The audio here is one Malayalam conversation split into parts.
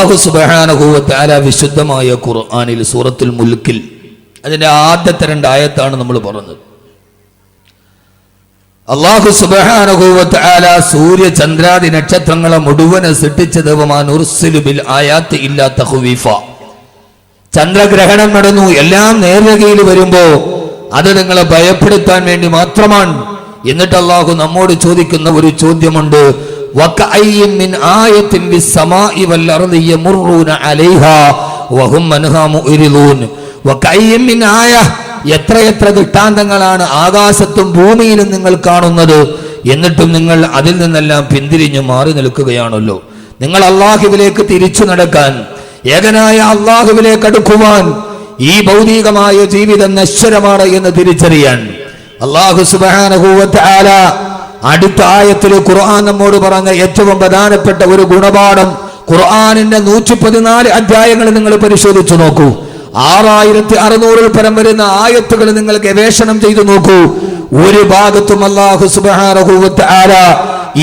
അല്ലാഹു സുബ്ഹാനഹു വ തആല വിശുദ്ധമായ ഖുർആനിൽ സൂറത്തുൽ മുൽക്കിൽ അതിന്റെ ആദ്യത്തെ 2 ആയത്താണ് നമ്മൾ പറഞ്ഞത്. അല്ലാഹു സുബ്ഹാനഹു വ തആല സൂര്യ ചന്ദ്രാദി നക്ഷത്രങ്ങളെ മുഴുവനെ സൃഷ്ടിച്ചത് വമാനുർസിലു ബിൽ ആയാത്തി ഇല്ലാ തഖ്വീഫ. ചന്ദ്രഗ്രഹണം നടന്നു, എല്ലാം നേർരേഖയിൽ വരുമ്പോ അത് നിങ്ങളെ ഭയപ്പെടുത്താൻ വേണ്ടി മാത്രമാണ്. എന്നിട്ട് അല്ലാഹു നമ്മോട് ചോദിക്കുന്ന ഒരു ചോദ്യമുണ്ട്. വകഅയ്യിൻ മിൻ ആയത്തിൻ ബിസ്സമാഇ വൽ അർളി യമറുന അലൈഹാ വഹും അൻഹാ മുഅ്രിദൂൻ. വകഅയ്യിൻ മിൻ ആയ, എത്രയെത്ര ദൃഷ്ടാന്തങ്ങളാണ് ആകാശത്തും ഭൂമിയിലും നിങ്ങൾ കാണുന്നത്, എന്നിട്ടും നിങ്ങൾ അതിൽ നിന്നെല്ലാം പിന്തിരിഞ്ഞു മാറി നിൽക്കുകയാണല്ലോ. നിങ്ങൾ അല്ലാഹുവിലേക്ക് തിരിച്ചു നടക്കാൻ, ഏകനായ അല്ലാഹുവിലേക്ക് അടുക്കുവാൻ ഈ ഭൗതികമായ ജീവിതം നശ്വരമാണ് എന്ന് തിരിച്ചറിയാൻ അല്ലാഹു സുബ്ഹാനഹു വ തആല അടുത്ത ആയത്തിൽ ഖുർആൻ നമ്മോട് പറഞ്ഞ ഏറ്റവും പ്രധാനപ്പെട്ട ഒരു ഗുണപാഠം. ഖുർആനിന്റെ 114 അധ്യായങ്ങൾ നിങ്ങൾ പരിശോധിച്ചു നോക്കൂ. 6600 പരം വരുന്ന ആയത്തുകൾ നിങ്ങൾ ഗവേഷണം ചെയ്തു നോക്കൂ. ഒരു ഭാഗത്തും അല്ലാഹു സുബ്ഹാനഹു വ തആല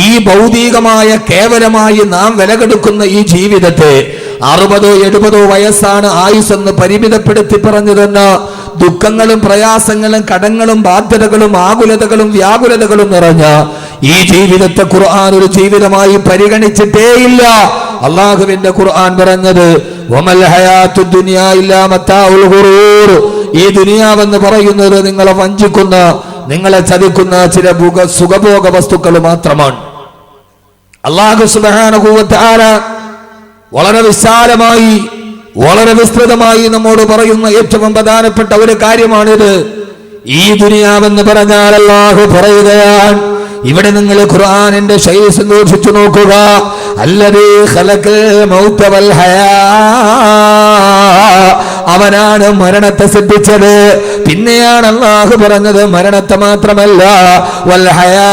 ഈ ഭൗതികമായ കേവലമായി നാം വിലകെടുക്കുന്ന ഈ ജീവിതത്തെ 60-70 വയസ്സാണ് ആയുസ്സെന്ന് പരിമിതപ്പെടുത്തി പറഞ്ഞു തന്നെ ദുഃഖങ്ങളും പ്രയാസങ്ങളും കടങ്ങളും ബാധ്യതകളും ആകുലതകളും വ്യാകുലതകളും നിറഞ്ഞ ഈ ജീവിതത്തെ ഖുർആൻ ഒരു ജീവിതമായി പരിഗണിച്ചിട്ടേയില്ല. അല്ലാഹുവിന്റെ ഖുർആൻ പറഞ്ഞത് വമൽ ഹയാത്തുദ് ദുനിയാ ഇല്ലാ മതാഉൽ ഗുറൂർ. ഈ ദുനിയാവെന്ന് പറയുന്നത് നിങ്ങളെ വഞ്ചിക്കുന്ന, നിങ്ങളെ ചതിക്കുന്ന ചില സുഖഭോഗ വസ്തുക്കൾ മാത്രമാണ്. അല്ലാഹു സുബ്ഹാനഹു വ തആല വളരെ വിശാലമായി, വളരെ വിസ്തൃതമായി നമ്മോട് പറയുന്ന ഏറ്റവും പ്രധാനപ്പെട്ട ഒരു കാര്യമാണിത്. ഈ ദുനിയാവെന്ന് പറഞ്ഞാൽ അല്ലാഹു പറയുകയാണ്, ഇവിടെ നിങ്ങൾ ഖുർആനിന്റെ ശൈലി സന്ദർശിച്ചു നോക്കുക. അല്ലദീ ഖലഖൽ മൗത വൽ ഹയാ, അവനാണ് മരണത്തെ സൃഷ്ടിച്ചത്. പിന്നെയാണ് അല്ലാഹു പറഞ്ഞത് മരണത്തെ മാത്രമല്ല വൽ ഹയാ,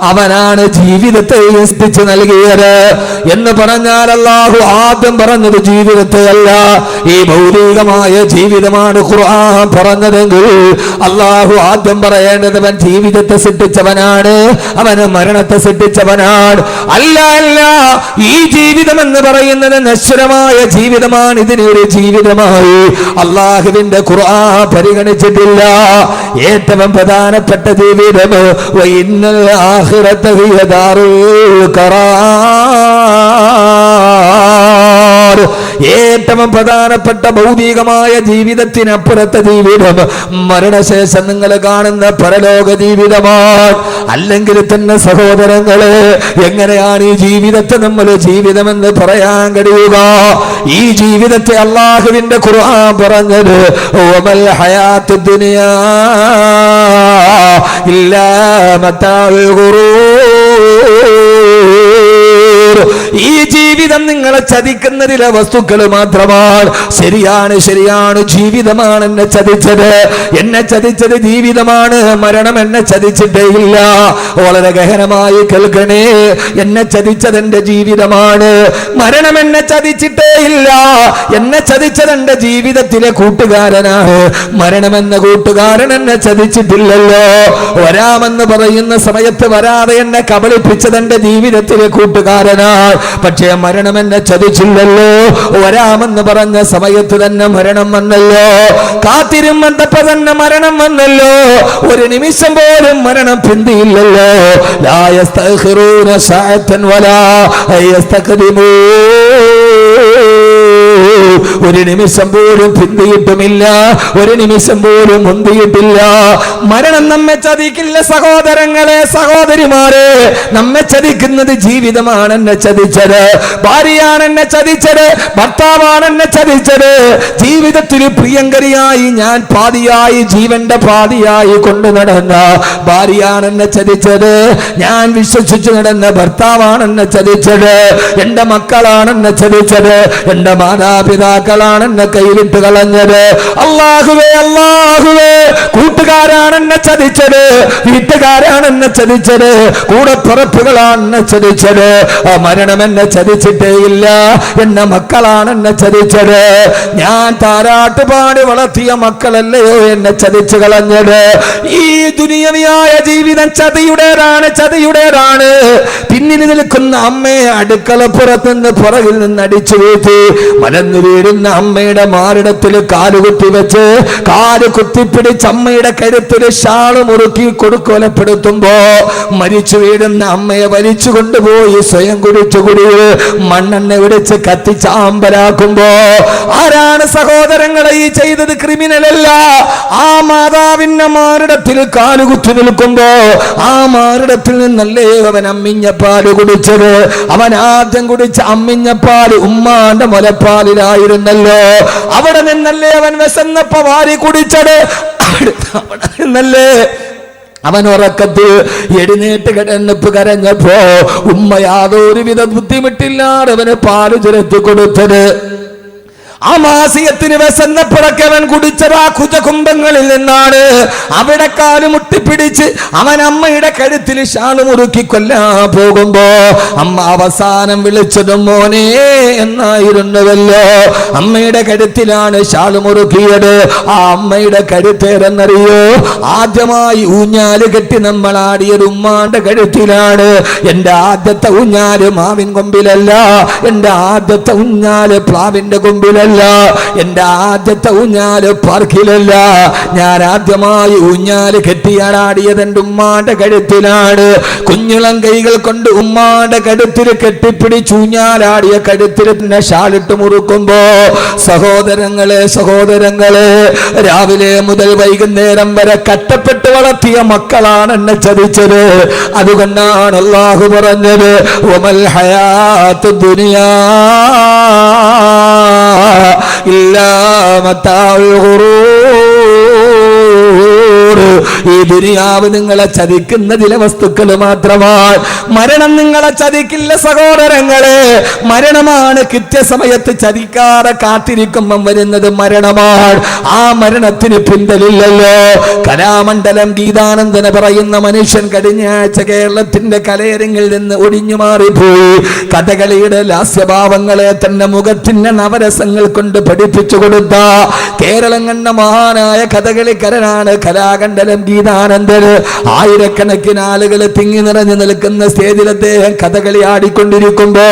അവനാണ് ജീവിതത്തെ സൃഷ്ടിച്ചു നൽകിയത് എന്ന് പറഞ്ഞാൽ അല്ലാഹു ആദ്യം പറഞ്ഞത് ജീവിതത്തെ അല്ല, ഈ ഭൗതികമായ ജീവിതമാണ് ഖുർആൻ പറഞ്ഞതെങ്കിൽ അല്ലാഹു ആദ്യം പറയേണ്ടത് അവൻ ജീവിതത്തെ സൃഷ്ടിച്ചവനാണ്, അവന് മരണത്തെ സൃഷ്ടിച്ചവനാണ്. അല്ല അല്ല, ഈ ജീവിതം എന്ന് പറയുന്നത് നശ്വരമായ ജീവിതമാണ്. ഇതിനെ ഒരു ജീവിതമായി അല്ലാഹുവിന്റെ ഖുർആൻ പരിഗണിച്ചിട്ടില്ല. ഏറ്റവും പ്രധാനപ്പെട്ട ജീവിതം വഇന്നൽ ആഖിറത ഹിയ ദാറുൽ ഖറാർ. ഏറ്റവും പ്രധാനപ്പെട്ട ഭൗതികമായ ജീവിതത്തിനപ്പുറത്തെ ജീവിതം മരണശേഷം നിങ്ങൾ കാണുന്ന പരലോക ജീവിതമാണ്. അല്ലെങ്കിൽ തന്നെ സഹോദരങ്ങളെ, എങ്ങനെയാണ് ഈ ജീവിതത്തെ നമ്മൾ ജീവിതമെന്ന് പറയാൻ കഴിയുക? ഈ ജീവിതത്തെ അല്ലാഹുവിന്റെ ഖുർആൻ പറഞ്ഞത് വമൽ ഹയാത്തുദ് ദുനിയാ ഇല്ലാ മതാഉൽ ഗുറൂർ. ഈ ജീവിതം നിങ്ങളെ ചതിക്കുന്നതിലെ വസ്തുക്കൾ മാത്രമാണ്. ശരിയാണ്, ശരിയാണ്, ജീവിതമാണ് എന്നെ ചതിച്ചത്, എന്നെ ചതിച്ചത് ജീവിതമാണ്, മരണം എന്നെ ചതിച്ചിട്ടേ ഇല്ല. വളരെ ഗഹനമായി കേൾക്കണേ, എന്നെ ചതിച്ചത് എന്റെ ജീവിതമാണ്, മരണം എന്നെ ചതിച്ചിട്ടേ ഇല്ല. എന്നെ ചതിച്ചത് എന്റെ ജീവിതത്തിലെ കൂട്ടുകാരനാണ്, മരണമെന്ന കൂട്ടുകാരൻ എന്നെ ചതിച്ചിട്ടില്ലല്ലോ. വരാമെന്ന് പറയുന്ന സമയത്ത് വരാതെ എന്നെ കബളിപ്പിച്ചത് എന്റെ ജീവിതത്തിലെ കൂട്ടുകാരനാണ്, പക്ഷേ മരണം എന്നെ ചതിച്ചില്ലല്ലോ. വരാമെന്ന് പറഞ്ഞ സമയത്ത് തന്നെ മരണം വന്നല്ലോ, കാത്തിരുമ്പോ തന്നെ മരണം വന്നല്ലോ. ഒരു നിമിഷം പോലും മരണം പിന്തിയില്ലല്ലോ. ലാ യസ്തഖിറൂന സഅതൻ വലാ യസ്തഖദിമൂൻ. ഒരു നിമിഷം പോലും പിന്തിയിട്ടുമില്ല, ഒരു നിമിഷം പോലും മുന്തിയിട്ടില്ല. മരണം നമ്മെ ചതിക്കില്ല സഹോദരങ്ങളെ, സഹോദരിമാരെ. നമ്മെ ചതിക്കുന്നത് ജീവിതമാണ് എന്നെ ചതിച്ചത്, ഭാര്യയാണ് എന്നെ ചതിച്ചത്, ഭർത്താവാണ് എന്നെ ചതിച്ചത്. ജീവിതത്തിൽ പ്രിയങ്കരിയായി ഞാൻ പാതിയായി, ജീവന്റെ പാതിയായി കൊണ്ടു നടന്ന ഭാര്യയാണ് എന്നെ ചതിച്ചത്. ഞാൻ വിശ്വസിച്ചു നടന്ന ഭർത്താവാണ് എന്നെ ചതിച്ചത്. എന്റെ മക്കളാണ് എന്നെ ചതിച്ചത്, എന്റെ മാതാപിതാക്കൾ മക്കളാണ് എന്നെ കയ്യിലിട്ട് കളഞ്ഞത്. അല്ലാഹുവേ അല്ലാഹുവേ, കൂട്ടുകാരാണ് എന്നെ ചതിച്ചത്, വീട്ടുകാരാണ് എന്നെ ചതിച്ചത്, കൂടപ്പുറപ്പുകളാണ് എന്നെ ചതിച്ചത്. മരണം എന്നെ ചതിച്ചിട്ടേ ഇല്ല, എന്റെ മക്കളാണ് എന്നെ ചതിച്ചത്. ഞാൻ താരാട്ടുപാടി വളർത്തിയ മക്കളല്ലയോ എന്നെ ചതിച്ചു കളഞ്ഞത്. ഈ ദുനിയവിയായ ജീവിതം ചതിയുടേതാണ്. പിന്നിൽ നിൽക്കുന്ന അമ്മയെ അടുക്കളപ്പുറത്ത് നിന്ന് പുറകിൽ നിന്ന് അടിച്ചു വീഴ്ത്തി മലന്നു വീഴുന്ന അമ്മയുടെ മാറിടത്തിൽ കാലുകുത്തി വെച്ച് കാല് കുത്തിപ്പിടിച്ച് അമ്മയുടെ കരുത്തിൽ ഷാള് മുറുക്കി കൊടുക്കൊലപ്പെടുത്തുമ്പോ മരിച്ചു വീഴുന്ന അമ്മയെ വലിച്ചു കൊണ്ടുപോയി സ്വയം കുടിച്ചു കുടിയിൽ മണ്ണെണ്ണ വിടിച്ച് കത്തിച്ചാമ്പലാക്കുമ്പോ ആരാണ് സഹോദരങ്ങളെ ഈ ചെയ്തത്? ക്രിമിനലല്ല. ആ മാതാവിന്റെ മാറിടത്തിൽ കാലുകുത്തി നിൽക്കുമ്പോ ആ മാറിടത്തിൽ നിന്നല്ലേ അവൻ അമ്മിഞ്ഞപ്പാല് കുടിച്ചത്. അവൻ ആദ്യം കുടിച്ച അമ്മിഞ്ഞപ്പാല് ഉമ്മാന്റെ മുലപ്പാലിലായിരുന്നല്ലോ. അവിടെ നിന്നല്ലേ അവൻ വിശന്നപ്പോ വാരി കുടിച്ചത്. അവിടെ നിന്നല്ലേ അവൻ ഉറക്കത്തിൽ എഴുന്നേറ്റ് കിടന്നപ്പ് കരഞ്ഞപ്പോ ഉമ്മ യാതൊരുവിധ ബുദ്ധിമുട്ടില്ലാതെ അവന് പാല് ചുരത്തി കൊടുത്തത്. ആ മാസികത്തിന് വിശന്നപ്പോഴൊക്കെ അവൻ കുടിച്ചത് ആ കുജകുംഭങ്ങളിൽ നിന്നാണ്. അവിടെ കാല് മുട്ടിപ്പിടിച്ച് അവൻ അമ്മയുടെ കഴുത്തിൽ ഷാള് മുറുക്കി കൊല്ലാൻ പോകുമ്പോ അമ്മ അവസാനം വിളിച്ചതും മോനെ എന്നായിരുന്നുവല്ലോ. അമ്മയുടെ കഴുത്തിലാണ് ഷാള് മുറുക്കിയത്. ആ അമ്മയുടെ കഴുത്തേരെന്നറിയോ? ആദ്യമായി ഊഞ്ഞാല് കെട്ടി നമ്മൾ ആടിയത് ഉമ്മാന്റെ കഴുത്തിലാണ്. എന്റെ ആദ്യത്തെ ഊഞ്ഞാല് മാവിൻ കൊമ്പിലല്ല, എന്റെ ആദ്യത്തെ ഊഞ്ഞാല് പ്ലാവിന്റെ കൊമ്പിലല്ല, എന്റെ ആദ്യത്തെ ഊഞ്ഞാല് പാർക്കിലല്ല. ഞാൻ ആദ്യമായി ഊഞ്ഞാല് കെട്ടിയാടാടിയത് എന്റെ ഉമ്മാന്റെ കഴുത്തിലാണ്. കുഞ്ഞിളം കൈകൾ കൊണ്ട് ഉമ്മാന്റെ കഴുത്തിൽ കെട്ടിപ്പിടിച്ച് ഊഞ്ഞാലാടിയ കഴുത്തിൽ തന്നെ ഷാളിട്ട് മുറുക്കുമ്പോ സഹോദരങ്ങളെ രാവിലെ മുതൽ വൈകുന്നേരം വരെ കഷ്ടപ്പെട്ട് വളർത്തിയ മക്കളാണ് എന്നെ ചതിച്ചത്. അതുകൊണ്ടാണ് അല്ലാഹു പറഞ്ഞത് വമൽ ഹയാത്തു ദുനിയാ ഇല്ലാ മതാഉൽ ഖുറൂർ. ഈ ദുനിയാവ് നിങ്ങളെ ചതിക്കുന്ന ചില വസ്തുക്കൾ മാത്രമാണ്. മരണം നിങ്ങളെ ചതിക്കില്ല സഹോദരങ്ങളെ. മരണമാണ് കൃത്യസമയത്ത് ചതിക്കാതെ കാത്തിരിക്കുമ്പം വരുന്നത് മരണമാണ്. ആ മരണത്തിന് പിന്തലില്ലല്ലോ. കലാമണ്ഡലം ഗീതാനന്ദന പറയുന്ന മനുഷ്യൻ കഴിഞ്ഞ ആഴ്ച കേരളത്തിന്റെ കലയരങ്ങിൽ നിന്ന് ഒഴിഞ്ഞു മാറിപ്പോയി. കഥകളിയുടെ ലാസ്യഭാവങ്ങളെ തന്റെ മുഖത്തിന്റെ നവരസങ്ങൾ കൊണ്ട് പഠിപ്പിച്ചു കൊടുത്ത കേരളം കണ്ട മഹാനായ കഥകളിക്കാരനാണ് കലാമണ്ഡലം ഗീതാനന്ദന്. ആയിരക്കണക്കിന് ആളുകൾ തിങ്ങി നിറഞ്ഞു നിൽക്കുന്ന സ്റ്റേജിൽ അദ്ദേഹം കഥകളി ആടിക്കൊണ്ടിരിക്കുമ്പോ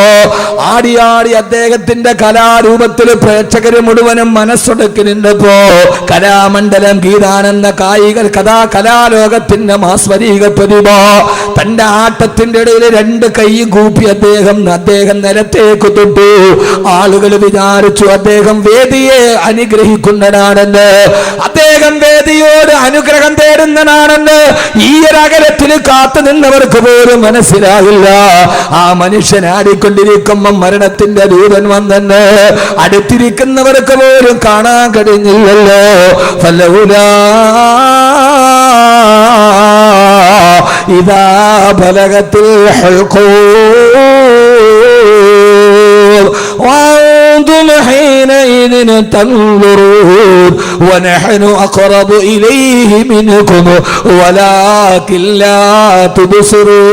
ആടി അദ്ദേഹത്തിന്റെ കലാരൂപത്തിൽ പ്രേക്ഷകര് മുഴുവനും മനസ്സൊടുക്കി നിന്നപ്പോ കലാമണ്ഡലം ഗീതാനന്ദ കലാലോകത്തിന്റെ മാസ്മരീക പ്രതിഭ തന്റെ ആട്ടത്തിന്റെ ഇടയിൽ രണ്ട് കൈ കൂപ്പി അദ്ദേഹം നിലത്തേക്ക് തൊട്ടു. ആളുകൾ വിചാരിച്ചു അദ്ദേഹം വേദിയെ അനുഗ്രഹിക്കുന്നതാണെന്ന്, അദ്ദേഹം വേദിയോട് അനുഗ്രഹം തേടുന്നതാണെന്ന്. ഈ ഒരു അകലത്തിൽ കാത്തു നിന്നവർക്ക് പോലും മനസ്സിലാവില്ല. ആ മനുഷ്യൻ ആടിക്കൊണ്ടിരിക്കുമ്പോ മരണത്തിന്റെ ദൂതൻ വന്നെന്ന് അടുത്തിരിക്കുന്നവർക്ക് പോലും കാണാൻ കഴിഞ്ഞില്ലല്ലോ. ഫലൗലാ ഇദാ ബലഗത്തിൽ ഹുൽഖൂം വഅൻതും ഹീനഇദ തൻദുറൂൻ വനഹ്ന അഖറബു ഇലൈഹി മിൻകും വലാകിൻ ലാ തുബ്സിറൂൻ.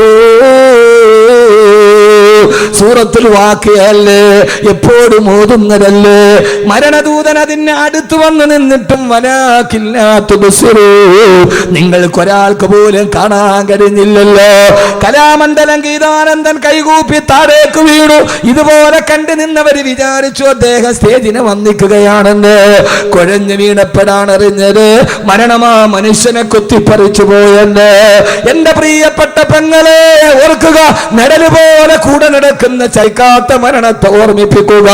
സൂറത്തുൽ വാഖിഅല്ലേ എപ്പോഴും ഓതുന്നതല്ലേ. മരണദൂതൻ അതിന് അടുത്ത് വന്ന് നിന്നിട്ടും വലാകിൻ ലാ തുബ്സിറൂൻ, നിങ്ങൾക്കൊരാൾക്ക് പോലും കാണാൻ കഴിഞ്ഞില്ലല്ലോ. കലാമണ്ഡലം ഗീതാനന്ദൻ കൈകൂപ്പി താഴേക്ക് വീണു. ഇതുപോലെ കണ്ടു നിന്നവര് വിചാരിച്ചു അദ്ദേഹം സ്റ്റേജിനെ വന്നിക്കുകയാണെന്ന്. കുഴഞ്ഞു വീണപ്പെടാൻ അറിഞ്ഞത് മരണമാ മനുഷ്യനെ കുത്തിപ്പറിച്ചു പോയെന്ന്. എന്റെ പ്രിയപ്പെട്ട പെങ്ങളെ ഓർക്കുക, നിഴല് പോലെ കൂടെ നടക്കുന്ന ചൈക്കാത്ത മരണത്തെ ഓർമ്മിപ്പിക്കുക.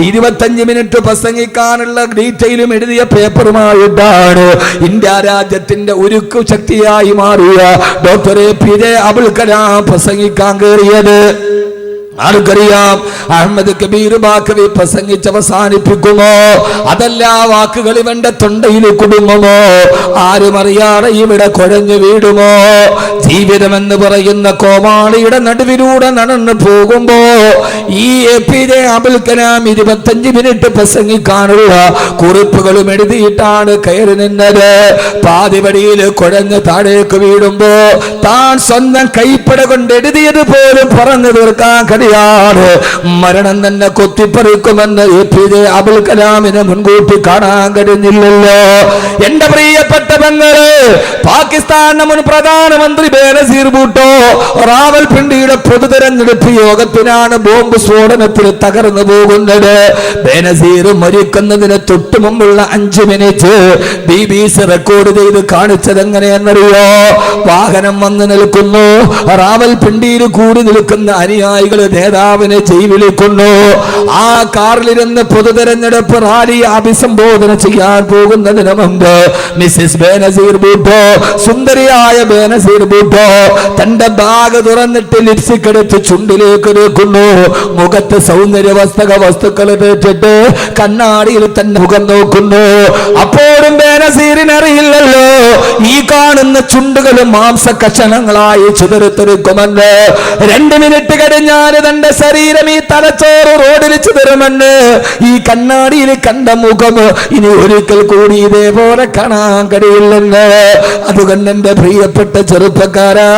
25 മിനിറ്റ് പ്രസംഗിക്കാനുള്ള ഡീറ്റെയിലും എഴുതിയ പേപ്പറുമായിട്ടാണ് ഇന്ത്യ രാജ്യത്തിന്റെ ഉരുക്കു ശക്തിയായി മാറിയ ഡോക്ടർ APJ അബ്ദുൽ കലാം പ്രസംഗിക്കാൻ കയറിയത്. ആർക്കറിയാം അഹമ്മദ് കബീർ ബാക്കവി പ്രസംഗിച്ച് അവസാനിപ്പിക്കുമോ, അതല്ല വാക്കുകൾ ഇവന്റെ തൊണ്ടയിൽ കുടുങ്ങുമോ, ആരും അറിയാതെ ഇവിടെ കുഴഞ്ഞു വീടുമോ? ജീവിതമെന്ന് പറയുന്ന കോമാളിയുടെ നടുവിലൂടെ നടന്നു പോകുമ്പോ ഈ APJ അബ്ദുൽ കലാം 25 മിനിറ്റ് പ്രസംഗിക്കാനുള്ള കുറിപ്പുകളും എഴുതിയിട്ടാണ് കയറി നിന്നത്. പാതിവടിയിൽ കുഴഞ്ഞ് താഴേക്ക് വീടുമ്പോ താൻ സ്വന്തം കൈപ്പട കൊണ്ട് എഴുതിയത് പോലും പറഞ്ഞു തീർക്കാൻ മരണം തന്നെ കൊത്തിപ്പറിക്കുമെന്ന് APJ അബ്ദുൽ കലാമിനെ മുൻകൂട്ടി കാണാൻ കഴിഞ്ഞില്ലല്ലോ. എന്റെ പ്രിയപ്പെട്ട പെങ്ങള്, പാകിസ്ഥാന്റെ മുൻ പ്രധാനമന്ത്രി ബേനസീർ ഭൂട്ടോ റാവൽപിണ്ടിയുടെ പൊതു തെരഞ്ഞെടുപ്പ് യോഗത്തിനാണ് ബോംബ് സ്ഫോടനത്തിൽ തകർന്നു പോകുന്നത്. ബേനസീർ മരിക്കുന്നതിന് തൊട്ടു മുമ്പുള്ള 5 മിനിറ്റ് BBC റെക്കോർഡ് ചെയ്ത് കാണിച്ചത് എങ്ങനെയെന്നറിയോ? വാഹനം വന്ന് നിൽക്കുന്നു, റാവൽപിണ്ടിയിൽ കൂടി നിൽക്കുന്ന അനുയായികൾ നേതാവിനെ വിളിക്കുന്നു. ആ കാറിലിരുന്ന് പൊതു തെരഞ്ഞെടുപ്പ് റാലി അഭിസംബോധന ചെയ്യാൻ പോകുന്നതിന് മുമ്പ് മിസ്സിസ് ബേനസീർ ഭൂട്ടോ, സുന്ദരിയായ ബേനസീർ ഭൂട്ടോ തന്റെ ബാഗ് തുറന്നിട്ട് ലിപ്സ്റ്റിക് എടുത്ത് ചുണ്ടിലേക്ക് വെക്കുന്നു. മുഖത്ത് സൗന്ദര്യവസ്തക വസ്തുക്കൾ തേച്ചിട്ട് കണ്ണാടിയിൽ തന്നെ മുഖം നോക്കുന്നു. അപ്പോഴും ബേനസീറിനറിയില്ലല്ലോ ഈ കാണുന്ന ചുണ്ടുകളും മാംസ കഷണങ്ങളായി ചിതറിത്തെറിക്കുമെന്ന്. 2 മിനിറ്റ് കഴിഞ്ഞാൽ തന്റെ ശരീരം ഈ തലച്ചോറ് റോഡിൽ ചിതറുമെന്ന്. ഈ കണ്ണാടിയിൽ കണ്ട മുഖം ഇനി ഒരിക്കൽ കൂടി ഇതേപോലെ കാണാൻ കഴിയില്ലെന്ന്. അതുകൊണ്ട് എന്റെ പ്രിയപ്പെട്ട ചെറുപ്പക്കാരാ,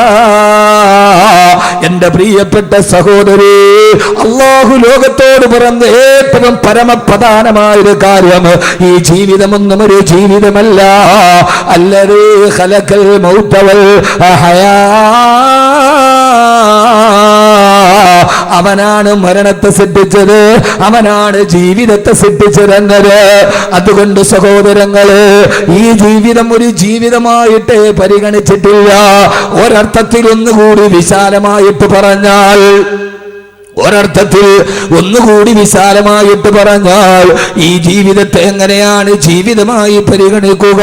എന്റെ പ്രിയപ്പെട്ട സഹോദരി, അല്ലാഹു ലോകത്തോട് പറഞ്ഞ ഏറ്റവും പരമപ്രധാനമായൊരു കാര്യം, ഈ ജീവിതമൊന്നും ഒരു ജീവിതമല്ല. അല്ലദീ ഖലഖൽ മൗത വൽ ഹയാ, അവനാണ് മരണത്തെ സൃഷ്ടിച്ചത്, അവനാണ് ജീവിതത്തെ സൃഷ്ടിച്ചതെന്നത്. അതുകൊണ്ട് സഹോദരങ്ങള്, ഈ ജീവിതം ഒരു ജീവിതമായിട്ട് പരിഗണിച്ചിട്ടില്ല. ഒരർത്ഥത്തിൽ ഒന്നുകൂടി വിശാലമായിട്ട് പറഞ്ഞാൽ, ഈ ജീവിതത്തെ എങ്ങനെയാണ് ജീവിതമായി പരിഗണിക്കുക?